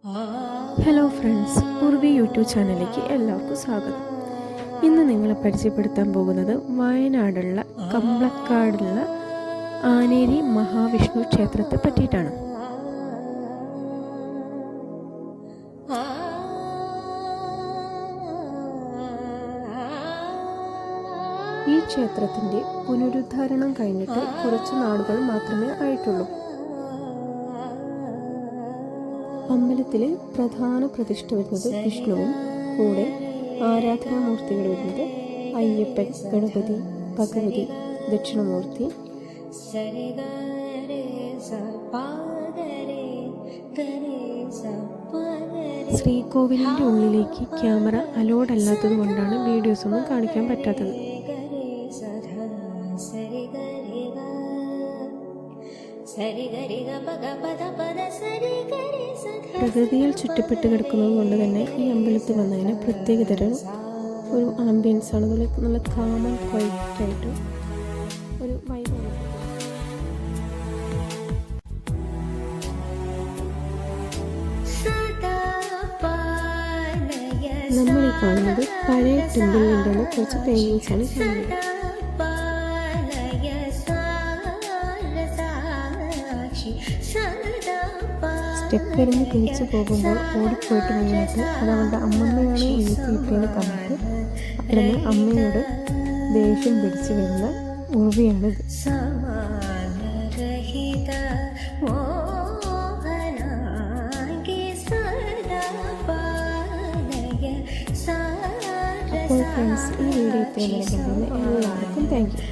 Hello friends, Urvi YouTube ചാനലിലേക്ക് എല്ലാവർക്കും സ്വാഗതം. ഇന്ന് നിങ്ങളെ പരിചയപ്പെടുത്താൻ പോകുന്നത് വയനാടുള്ള കമ്പളക്കാടുള്ള ആനേരി മഹാവിഷ്ണു ക്ഷേത്രത്തെ പറ്റിയിട്ടാണ്. ഈ ക്ഷേത്രത്തിൻ്റെ പുനരുദ്ധാരണം കഴിഞ്ഞിട്ട് കുറച്ച് നാളുകൾ മാത്രമേ ആയിട്ടുള്ളൂ. അമ്പലത്തിലെ പ്രധാന പ്രതിഷ്ഠ വരുന്നത് വിഷ്ണുവും കൂടെ ആരാധനാമൂർത്തികൾ വരുന്നത് അയ്യപ്പൻ, ഗണപതി, ഭഗവതി, ദക്ഷിണമൂർത്തി. ശ്രീകോവിലിൻ്റെ ഉള്ളിലേക്ക് ക്യാമറ അലോഡ് അല്ലാത്തത് കൊണ്ടാണ് വീഡിയോസ് ഒന്നും കാണിക്കാൻ പറ്റാത്തത്. പ്രകൃതിയിൽ ചുറ്റപ്പെട്ട് കിടക്കുന്നത് കൊണ്ട് തന്നെ ഈ അമ്പലത്തിൽ വന്നതിന് പ്രത്യേകതരം ഒരു ആംബിയൻസ് ആണ്. അതുപോലെ നല്ല കാമൻ ക്വയറ്റായിട്ട് ഒരു വൈബാണ്. നമ്മൾ ഈ കാണുന്നത് പഴയ ടെമ്പിളിൻ്റെ കുറച്ച് പെയിന്റിങ്സ് ആണ് കാണുന്നത്. സ്റ്റെപ്പ് എറിഞ്ഞ് തിരിച്ചു പോകുമ്പോൾ ഓടിപ്പോയിട്ട് വീണിട്ട് അത് അവളുടെ അമ്മമ്മയാണ് വീഴ്ത്തിയിട്ടെന്ന് പറഞ്ഞിട്ട് അവിടെ അമ്മയോട് ദേഷ്യം പിടിച്ചു വരുന്ന ഉർവിയാണിത്. അപ്പോൾ ഫ്രണ്ട്സ്, ഈ വീഡിയോ ഇത്രയും വരെ കണ്ടതിന് എല്ലാവർക്കും താങ്ക് യു.